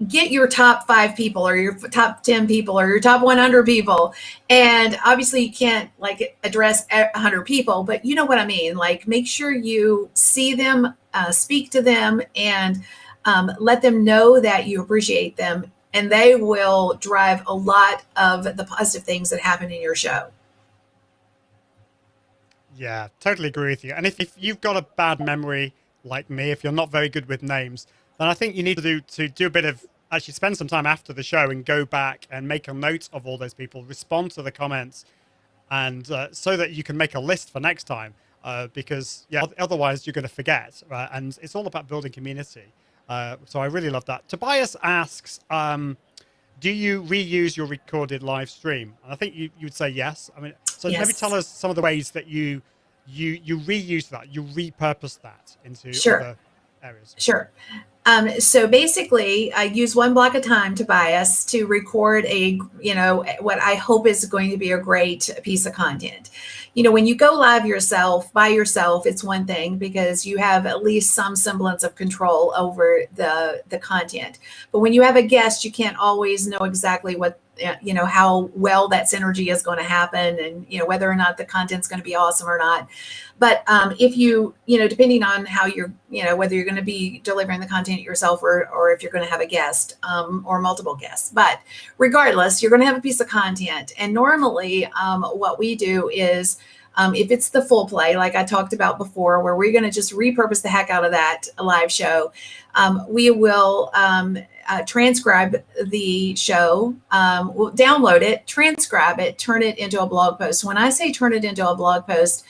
get your top 5 people or your top 10 people or your top 100 people. And obviously you can't address 100 people, but you know what I mean? Make sure you see them, speak to them, and let them know that you appreciate them, and they will drive a lot of the positive things that happen in your show. Yeah, totally agree with you. And if you've got a bad memory like me, if you're not very good with names, then I think you need to do a bit of, actually spend some time after the show and go back and make a note of all those people, respond to the comments, and so that you can make a list for next time, because otherwise you're going to forget, and it's all about building community. So I really love that. Tobias asks, do you reuse your recorded live stream? And I think you would say yes. I mean, so yes. Maybe tell us some of the ways that you reuse that, you repurpose that into Sure. other areas. Sure. So basically, I use one block of time to bias to record what I hope is going to be a great piece of content. When you go live yourself by yourself, it's one thing because you have at least some semblance of control over the content. But when you have a guest, you can't always know exactly what how well that synergy is going to happen, and whether or not the content's going to be awesome or not. But if depending on how you're whether you're going to be delivering the content yourself or if you're going to have a guest or multiple guests, but regardless, you're going to have a piece of content. And normally what we do is if it's the full play, like I talked about before, where we're going to just repurpose the heck out of that live show, we will transcribe the show, we'll download it, transcribe it, turn it into a blog post. When I say turn it into a blog post,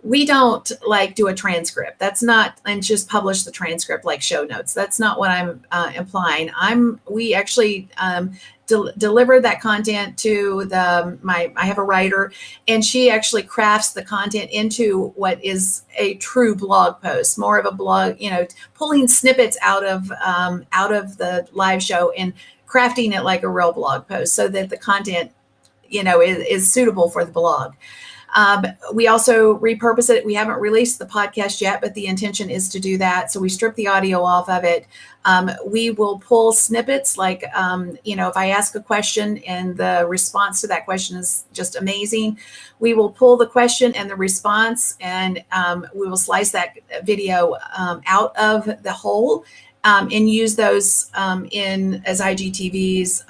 we don't do a transcript. That's not, and just publish the transcript like show notes. That's not what I'm implying. We actually deliver that content to I have a writer, and she actually crafts the content into what is a true blog post, more of a blog, pulling snippets out of the live show and crafting it like a real blog post so that the content, is suitable for the blog. We also repurpose it. We haven't released the podcast yet, but the intention is to do that. So we strip the audio off of it. We will pull snippets like, if I ask a question and the response to that question is just amazing, we will pull the question and the response, and we will slice that video out of the whole and use those as IGTVs,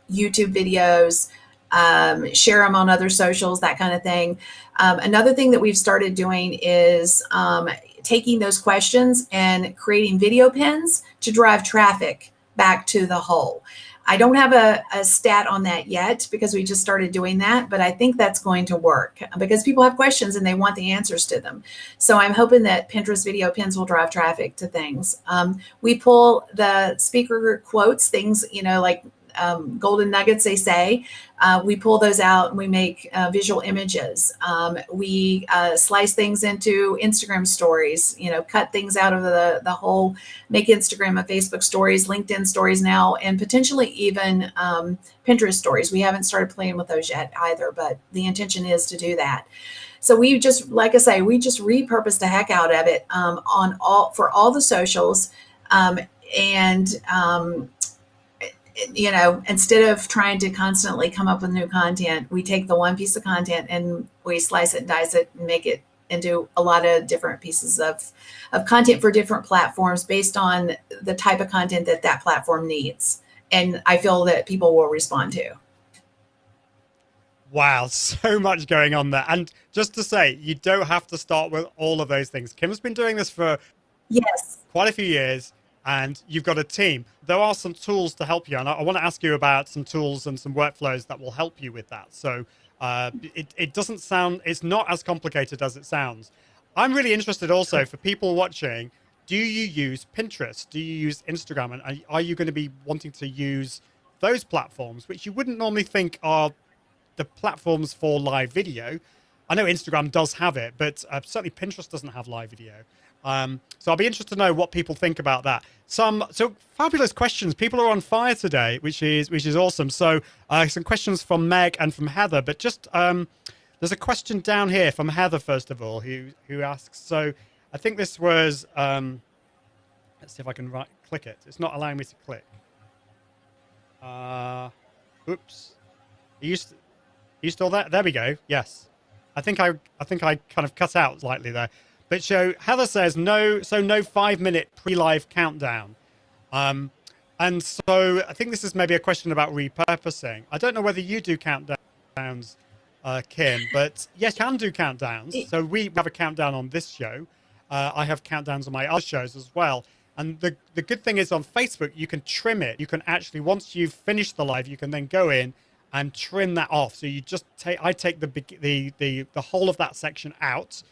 YouTube videos, share them on other socials, that kind of thing. Another thing that we've started doing is taking those questions and creating video pins to drive traffic back to the whole. I don't have a stat on that yet because we just started doing that, but I think that's going to work because people have questions and they want the answers to them. So I'm hoping that Pinterest video pins will drive traffic to things. We pull the speaker quotes, things, like golden nuggets, they say. We pull those out and we make visual images. We slice things into Instagram stories, cut things out of the whole, make Instagram and Facebook stories, LinkedIn stories now, and potentially even Pinterest stories. We haven't started playing with those yet either, but the intention is to do that. So we just, like I say, we just repurpose the heck out of it for all the socials. Instead of trying to constantly come up with new content, we take the one piece of content and we slice it and dice it and make it into a lot of different pieces of content for different platforms based on the type of content that platform needs. And I feel that people will respond to. Wow, so much going on there. And just to say, you don't have to start with all of those things. Kim's been doing this for quite a few years. And you've got a team. There are some tools to help you. And I want to ask you about some tools and some workflows that will help you with that. So it doesn't sound, it's not as complicated as it sounds. I'm really interested also for people watching, do you use Pinterest? Do you use Instagram? And are you going to be wanting to use those platforms, which you wouldn't normally think are the platforms for live video? I know Instagram does have it, but certainly Pinterest doesn't have live video. So I'll be interested to know what people think about that. So fabulous questions. People are on fire today, which is awesome. So some questions from Meg and from Heather, but just there's a question down here from Heather first of all, who asks. So I think this was let's see if I can click it. It's not allowing me to click. Oops. Are you still there? There we go. Yes. I think I kind of cut out slightly there. But so Heather says no 5-minute pre-live countdown. And so I think this is maybe a question about repurposing. I don't know whether you do countdowns, Kim, but yes, you can do countdowns. So we have a countdown on this show. I have countdowns on my other shows as well. And the good thing is on Facebook, you can trim it. You can actually, once you've finished the live, you can then go in and trim that off. So you just I take the whole of that section out.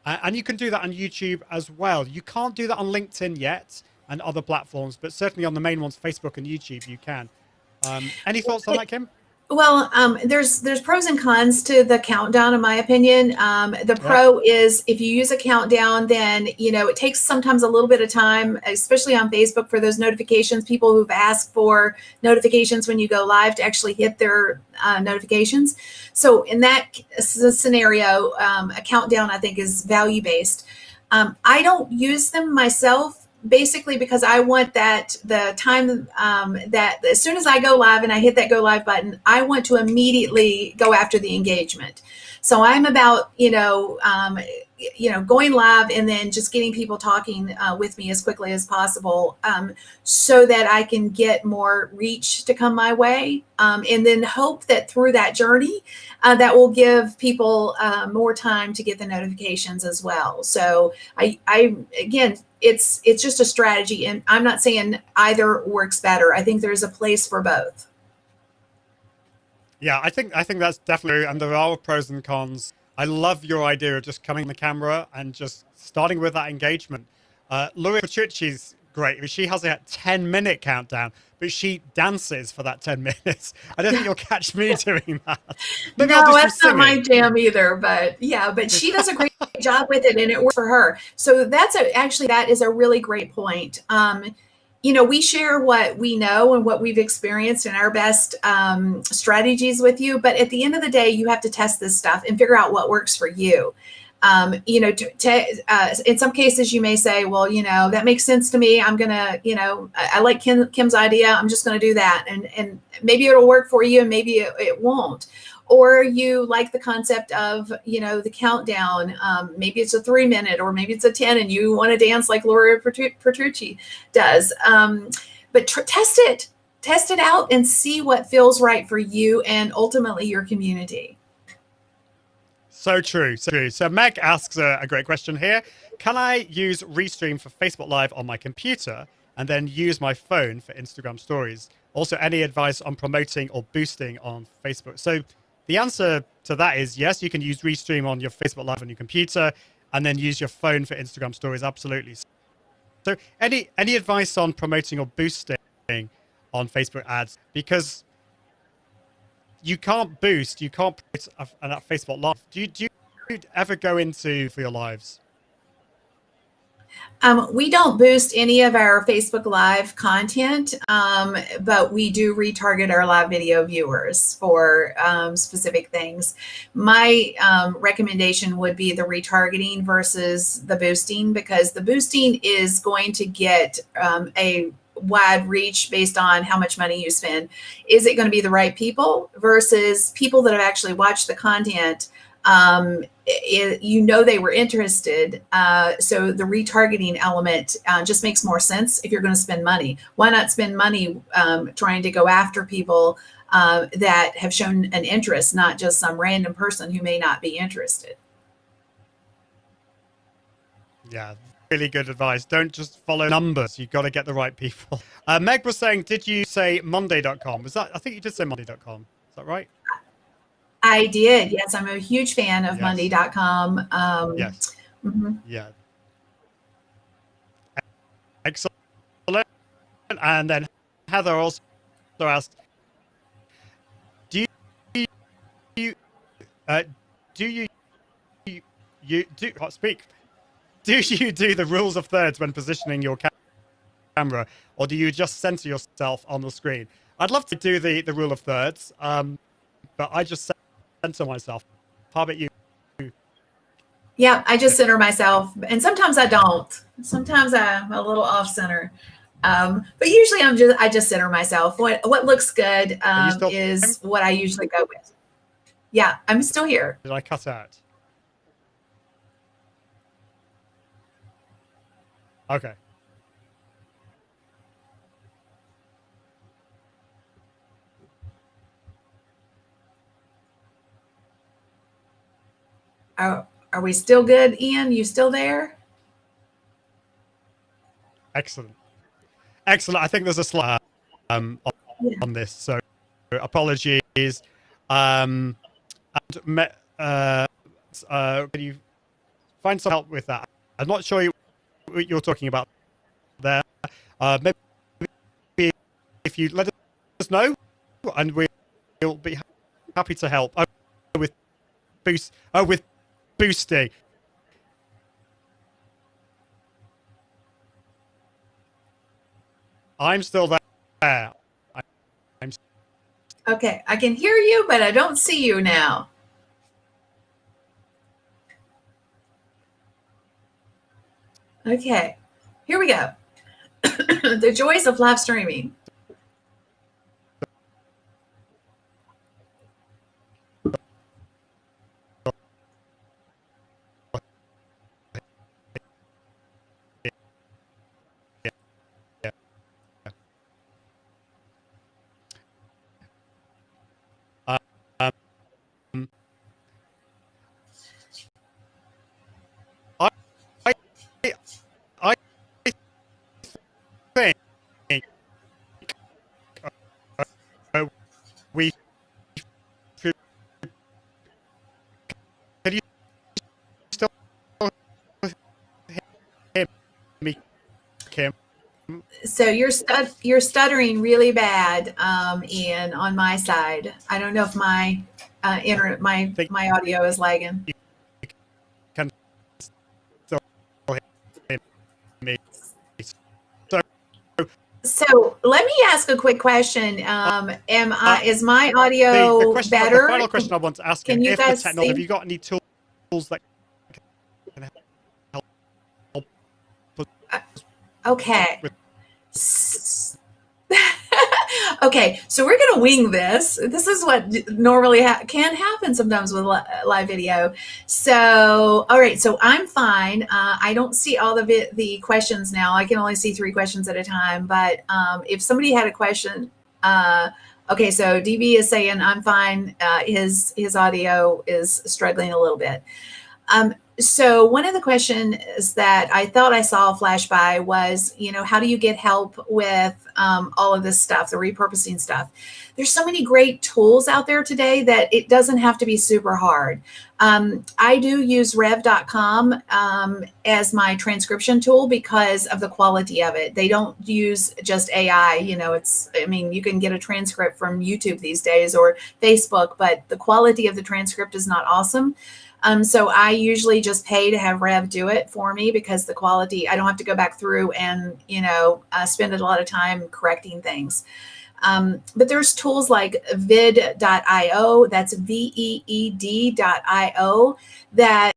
And you can do that on YouTube as well. You can't do that on LinkedIn yet and other platforms, but certainly on the main ones, Facebook and YouTube, you can. Any thoughts on that, Kim? Well, there's pros and cons to the countdown, in my opinion. The Yeah. pro is if you use a countdown, then it takes sometimes a little bit of time, especially on Facebook, for those notifications. People who've asked for notifications when you go live to actually hit their notifications. So in that scenario, a countdown I think is value based. I don't use them myself, basically because I want that the time that as soon as I go live and I hit that go live button, I want to immediately go after the engagement. So I'm about going live and then just getting people talking with me as quickly as possible, so that I can get more reach to come my way, and then hope that through that journey that will give people more time to get the notifications as well. So I again, it's just a strategy, and I'm not saying either works better. I think there's a place for both. Yeah, I think that's definitely, and there are pros and cons. I love your idea of just coming on the camera and just starting with that engagement. Laura Petrucci's great. She has a 10-minute countdown, but she dances for that 10 minutes. I don't think you'll catch me doing that. Maybe No, I'll do that's some not singing. my jam either, but she does a great job with it and it works for her. So actually, that is a really great point. We share what we know and what we've experienced and our best strategies with you. But at the end of the day, you have to test this stuff and figure out what works for you. In some cases, you may say, well, that makes sense to me. I'm going to, I like Kim's idea. I'm just going to do that. And maybe it'll work for you and maybe it won't. Or you like the concept of, the countdown. Maybe it's a 3-minute or maybe it's a 10 and you want to dance like Laura Petrucci does. But test it out and see what feels right for you and ultimately your community. So true, so true. So Meg asks a great question here. Can I use Restream for Facebook Live on my computer and then use my phone for Instagram stories? Also, any advice on promoting or boosting on Facebook? So the answer to that is yes, you can use Restream on your Facebook Live on your computer and then use your phone for Instagram stories. Absolutely. So any advice on promoting or boosting on Facebook ads? Because you can't boost, you can't promote a Facebook Live. Do you ever go into for your lives? We don't boost any of our Facebook Live content, but we do retarget our live video viewers for specific things. My recommendation would be the retargeting versus the boosting, because the boosting is going to get a wide reach based on how much money you spend. Is it going to be the right people versus people that have actually watched the content? They were interested. So the retargeting element just makes more sense if you're going to spend money. Why not spend money trying to go after people that have shown an interest, not just some random person who may not be interested? Yeah, really good advice. Don't just follow numbers. You've got to get the right people. Meg was saying, did you say Monday.com? I think you did say Monday.com. Is that right? I did. Yes, I'm a huge fan of Yes. Monday.com. Yes. Mm-hmm. Yeah. Excellent. And then Heather also asked, do you do the rules of thirds when positioning your camera, or do you just center yourself on the screen? I'd love to do the rule of thirds, but I just center myself. How about you? Yeah, I just center myself, and sometimes I don't. Sometimes I'm a little off center, but usually I just center myself. What looks good is what I usually go with. Yeah, I'm still here. Did I cut out? Okay. Are we still good, Ian? You still there? Excellent. I think there's a slide on this, so apologies. Can you find some help with that? I'm not sure what you're talking about there. Maybe if you let us know, and we'll be happy to help. With boosting. I'm still there. Okay, I can hear you, but I don't see you now. Okay, here we go. The joys of live streaming. I think we should. Can you still hear me, Kim? So you're stuttering really bad, Ian, on my side. I don't know if my internet, my audio is lagging. Can still hear me. So let me ask a quick question. Is my audio the question, better? The final question I want to ask Can him, you if the guys technology, see? have you got any tools that can help? Okay. Okay, so we're going to wing this. This is what normally can happen sometimes with live video. So, all right, so I'm fine. I don't see all the questions now. I can only see 3 questions at a time. But if somebody had a question, okay, so DB is saying I'm fine. His audio is struggling a little bit. So one of the questions that I thought I saw flash by was, how do you get help with all of this stuff, the repurposing stuff? There's so many great tools out there today that it doesn't have to be super hard. I do use rev.com as my transcription tool because of the quality of it. They don't use just AI. You can get a transcript from YouTube these days or Facebook, but the quality of the transcript is not awesome. So I usually just pay to have Rev do it for me because the quality, I don't have to go back through and, spend a lot of time correcting things. But there's tools like vid.io, that's VEED.io, that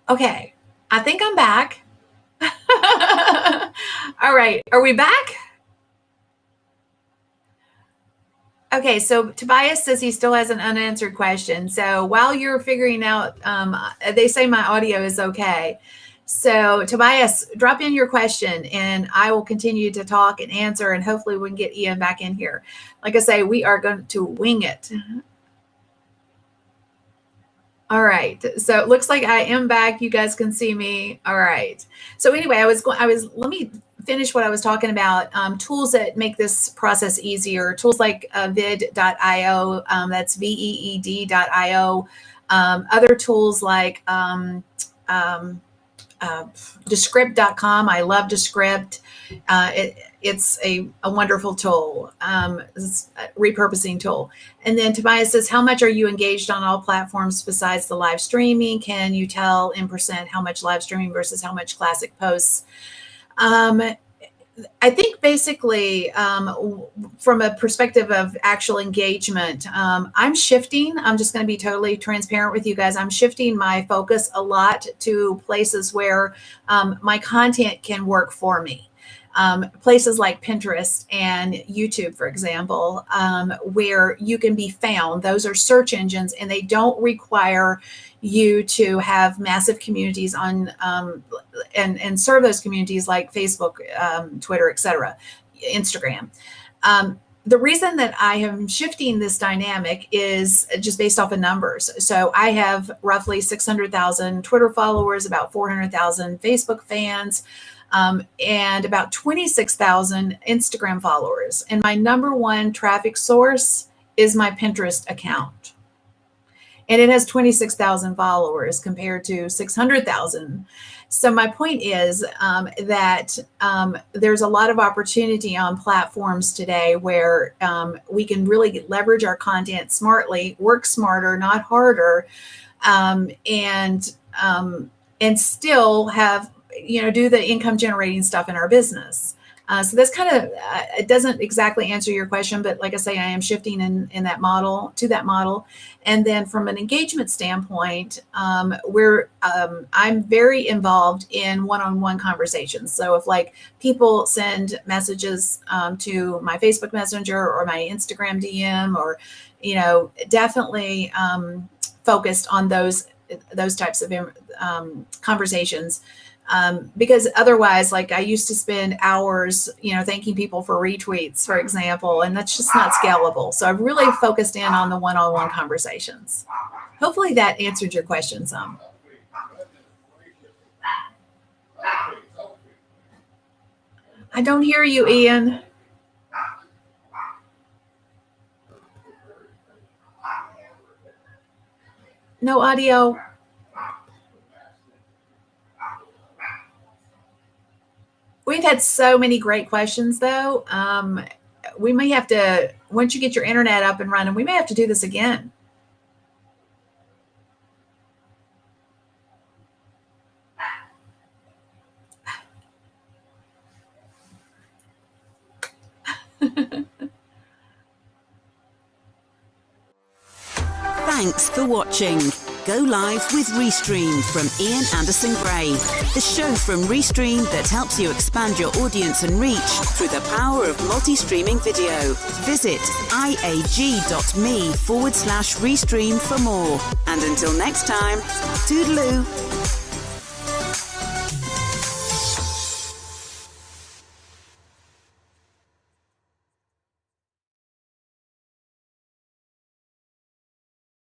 okay, I think I'm back. All right, are we back? Okay, so Tobias says he still has an unanswered question. So while you're figuring out, they say my audio is okay. So Tobias, drop in your question and I will continue to talk and answer, and hopefully we can get Ian back in here. Like I say, we are going to wing it. All right, so it looks like I am back. You guys can see me. All right. So anyway, let me finish what I was talking about. Tools that make this process easier. Tools like vid.io, that's VEED.io. Other tools like Descript.com. I love Descript. It's a wonderful tool. It's a repurposing tool. And then Tobias says, how much are you engaged on all platforms besides the live streaming? Can you tell in % how much live streaming versus how much classic posts? I think basically from a perspective of actual engagement, I'm shifting. I'm just going to be totally transparent with you guys. I'm shifting my focus a lot to places where my content can work for me. Places like Pinterest and YouTube, for example, where you can be found. Those are search engines, and they don't require you to have massive communities on and serve those communities like Facebook, Twitter, etc., Instagram. The reason that I am shifting this dynamic is just based off of numbers. So I have roughly 600,000 Twitter followers, about 400,000 Facebook fans, and about 26,000 Instagram followers. And my number one traffic source is my Pinterest account. And it has 26,000 followers compared to 600,000. So my point is that there's a lot of opportunity on platforms today where we can really leverage our content smartly, work smarter, not harder, and still have, do the income generating stuff in our business. So that's kind of, it doesn't exactly answer your question, but like I say, I am shifting in that model to that model. And then from an engagement standpoint, I'm very involved in one-on-one conversations. So if like people send messages to my Facebook Messenger or my Instagram DM, or, definitely focused on those types of conversations. Because otherwise, like I used to spend hours, thanking people for retweets, for example, and that's just not scalable. So I've really focused in on the one-on-one conversations. Hopefully that answered your question some. I don't hear you, Ian. No audio. We've had so many great questions, though. We may have to, once you get your internet up and running, we may have to do this again. Thanks for watching. Go live with Restream from Ian Anderson Gray, the show from Restream that helps you expand your audience and reach through the power of multi-streaming video. Visit iag.me/Restream for more. And until next time, toodaloo.